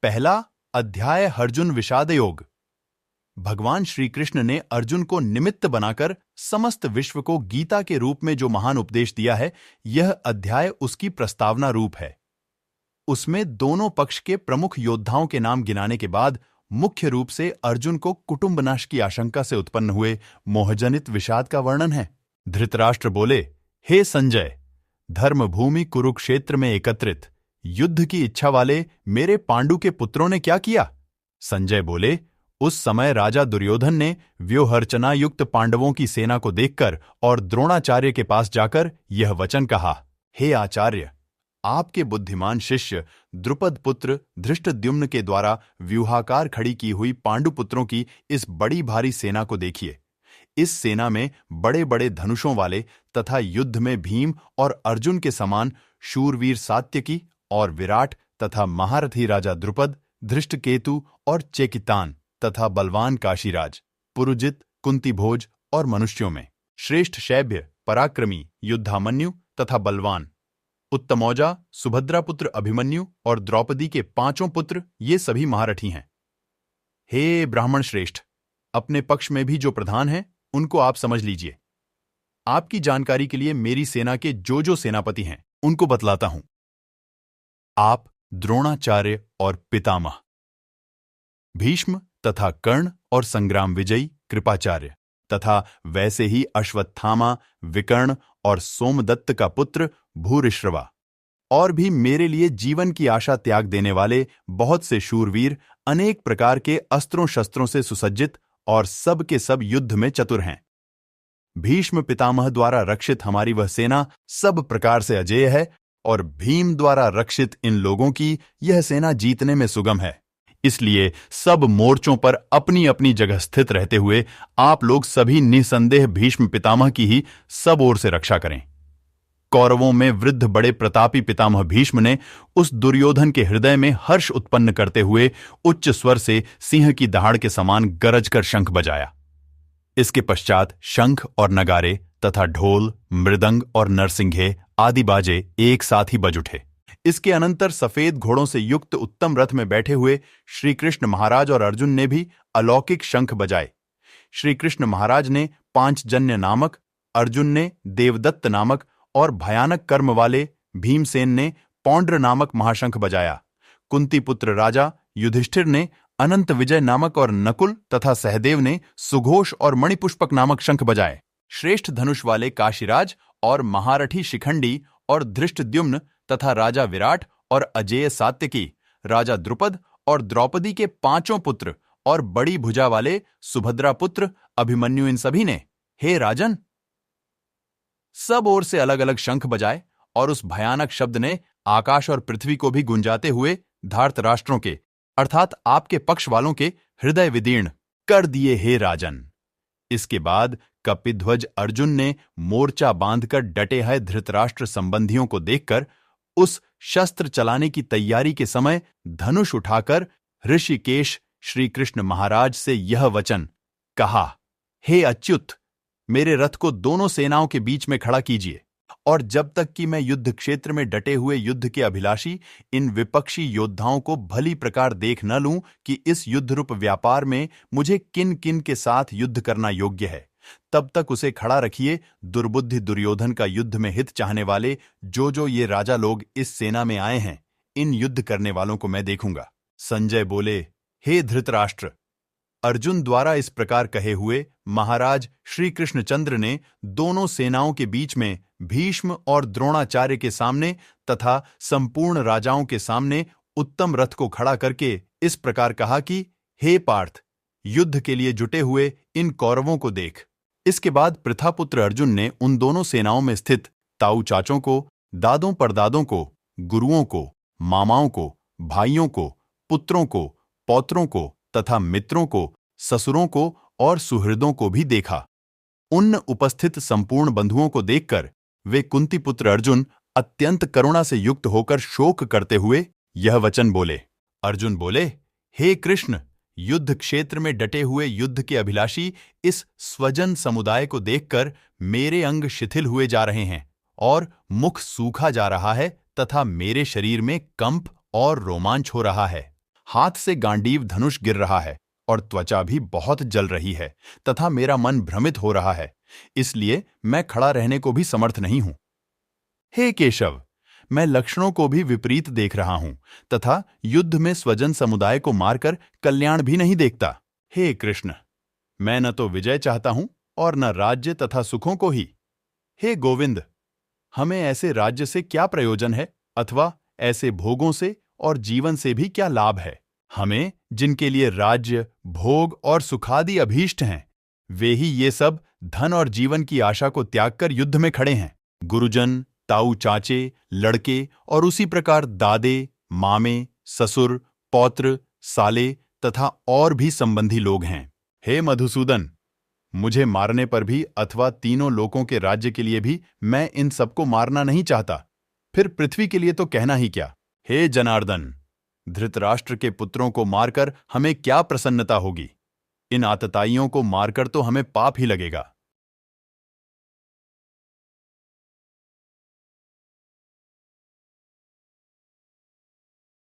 पहला अध्याय अर्जुन विषाद योग। भगवान श्री कृष्ण ने अर्जुन को निमित्त बनाकर समस्त विश्व को गीता के रूप में जो महान उपदेश दिया है, यह अध्याय उसकी प्रस्तावना रूप है। उसमें दोनों पक्ष के प्रमुख योद्धाओं के नाम गिनाने के बाद मुख्य रूप से अर्जुन को कुटुंब नाश की आशंका से उत्पन्न हुए मोहजनित विषाद का वर्णन है। धृतराष्ट्र बोले, हे संजय, धर्मभूमि कुरुक्षेत्र में एकत्रित युद्ध की इच्छा वाले मेरे पांडु के पुत्रों ने क्या किया? संजय बोले, उस समय राजा दुर्योधन ने व्यूहरचना युक्त पांडवों की सेना को देखकर और द्रोणाचार्य के पास जाकर यह वचन कहा, हे आचार्य, आपके बुद्धिमान शिष्य द्रुपद पुत्र धृष्टद्युम्न के द्वारा व्यूहाकार खड़ी की हुई पांडुपुत्रों की इस बड़ी भारी सेना को देखिए। इस सेना में बड़े बड़े धनुषों वाले तथा युद्ध में भीम और अर्जुन के समान शूरवीर सात्यकी और विराट तथा महारथी राजा द्रुपद, धृष्टकेतु और चेकितान तथा बलवान काशीराज, पुरुजित, कुंतीभोज और मनुष्यों में श्रेष्ठ शैब्य, पराक्रमी, युद्धामन्यु तथा बलवान, उत्तमौजा, सुभद्रापुत्र अभिमन्यु और द्रौपदी के 5 पुत्र, ये सभी महारथी हैं। हे ब्राह्मण श्रेष्ठ, अपने पक्ष में भी जो प्रधान हैं, उनको आप समझ लीजिए। आपकी जानकारी के लिए मेरी सेना के जो सेनापति हैं, उनको बतलाता हूं। आप द्रोणाचार्य और पितामह, भीष्म तथा कर्ण और संग्राम विजयी कृपाचार्य तथा वैसे ही अश्वत्थामा, विकर्ण और सोमदत्त का पुत्र भूरिश्रवा, और भी मेरे लिए जीवन की आशा त्याग देने वाले बहुत से शूरवीर, अनेक प्रकार के अस्त्रों शस्त्रों से सुसज्जित और सब के सब युद्ध में चतुर हैं। भीष्म पितामह द्वारा रक्षित हमारी वह सेना सब प्रकार से अजेय है और भीम द्वारा रक्षित इन लोगों की यह सेना जीतने में सुगम है। इसलिए सब मोर्चों पर अपनी अपनी जगह स्थित रहते हुए आप लोग सभी निसंदेह भीष्म पितामह की ही सब ओर से रक्षा करें। कौरवों में वृद्ध बड़े प्रतापी पितामह भीष्म ने उस दुर्योधन के हृदय में हर्ष उत्पन्न करते हुए उच्च स्वर से सिंह की दहाड़ के समान गरज कर शंख बजाया। इसके पश्चात शंख और नगारे तथा ढोल, मृदंग और नरसिंघे आदि बाजे एक साथ ही बज उठे। इसके अनंतर सफेद घोड़ों से युक्त उत्तम रथ में बैठे हुए श्री कृष्ण महाराज और अर्जुन ने भी अलौकिक शंख बजाए। श्री कृष्ण महाराज ने पांचजन्य नामक, अर्जुन ने देवदत्त नामक और भयानक कर्म वाले भीमसेन ने पौंड्र नामक महाशंख बजाया। कुंती पुत्र राजा युधिष्ठिर ने अनंत विजय नामक और नकुल तथा सहदेव ने सुघोष और मणिपुष्पक नामक शंख बजाए। श्रेष्ठ धनुष वाले काशीराज और महारथी शिखंडी और धृष्टद्युम्न तथा राजा विराट और अजेय सात्यकी, राजा द्रुपद और द्रौपदी के 5 पुत्र और बड़ी भुजा वाले सुभद्रा पुत्र अभिमन्यु, इन सभी ने, हे राजन, सब ओर से अलग अलग शंख बजाए और उस भयानक शब्द ने आकाश और पृथ्वी को भी गुंजाते हुए धार्तराष्ट्रों के अर्थात आपके पक्ष वालों के हृदय विदीर्ण कर दिए। हे राजन, इसके बाद कपिध्वज अर्जुन ने मोर्चा बांधकर डटे हैं धृतराष्ट्र संबंधियों को देखकर उस शस्त्र चलाने की तैयारी के समय धनुष उठाकर ऋषिकेश श्री कृष्ण महाराज से यह वचन कहा, हे अच्युत, मेरे रथ को दोनों सेनाओं के बीच में खड़ा कीजिए, और जब तक कि मैं युद्ध क्षेत्र में डटे हुए युद्ध के अभिलाषी इन विपक्षी योद्धाओं को भली प्रकार देख न लूं कि इस युद्धरूप व्यापार में मुझे किन किन के साथ युद्ध करना योग्य है, तब तक उसे खड़ा रखिए। दुर्बुद्धि दुर्योधन का युद्ध में हित चाहने वाले जो ये राजा लोग इस सेना में आए हैं, इन युद्ध करने वालों को मैं देखूंगा। संजय बोले, हे धृतराष्ट्र, अर्जुन द्वारा इस प्रकार कहे हुए महाराज श्री कृष्णचंद्र ने दोनों सेनाओं के बीच में भीष्म और द्रोणाचार्य के सामने तथा संपूर्ण राजाओं के सामने उत्तम रथ को खड़ा करके इस प्रकार कहा कि हे पार्थ, युद्ध के लिए जुटे हुए इन कौरवों को देख। इसके बाद प्रथापुत्र अर्जुन ने उन दोनों सेनाओं में स्थित ताऊ चाचों को, दादों परदादों को, गुरुओं को, मामाओं को, भाइयों को, पुत्रों को, पौत्रों को तथा मित्रों को, ससुरों को और सुहृदों को भी देखा। उन उपस्थित संपूर्ण बंधुओं को देखकर वे कुंती पुत्र अर्जुन अत्यंत करुणा से युक्त होकर शोक करते हुए यह वचन बोले। अर्जुन बोले, हे कृष्ण, युद्ध क्षेत्र में डटे हुए युद्ध के अभिलाषी इस स्वजन समुदाय को देखकर मेरे अंग शिथिल हुए जा रहे हैं और मुख सूखा जा रहा है तथा मेरे शरीर में कंप और रोमांच हो रहा है। हाथ से गांडीव धनुष गिर रहा है और त्वचा भी बहुत जल रही है तथा मेरा मन भ्रमित हो रहा है, इसलिए मैं खड़ा रहने को भी समर्थ नहीं हूं। हे केशव, मैं लक्षणों को भी विपरीत देख रहा हूं तथा युद्ध में स्वजन समुदाय को मारकर कल्याण भी नहीं देखता। हे कृष्ण, मैं न तो विजय चाहता हूं और न राज्य तथा सुखों को ही। हे गोविंद, हमें ऐसे राज्य से क्या प्रयोजन है अथवा ऐसे भोगों से और जीवन से भी क्या लाभ है। हमें जिनके लिए राज्य, भोग और सुखादि अभीष्ट हैं, वे ही ये सब धन और जीवन की आशा को त्याग कर युद्ध में खड़े हैं। गुरुजन, ताऊ चाचे, लड़के और उसी प्रकार दादे, मामे, ससुर, पौत्र, साले तथा और भी संबंधी लोग हैं। हे मधुसूदन, मुझे मारने पर भी अथवा तीनों लोकों के राज्य के लिए भी मैं इन सबको मारना नहीं चाहता। फिर पृथ्वी के लिए तो कहना ही क्या। हे जनार्दन, धृतराष्ट्र के पुत्रों को मारकर हमें क्या प्रसन्नता होगी। इन आतताइयों को मारकर तो हमें पाप ही लगेगा।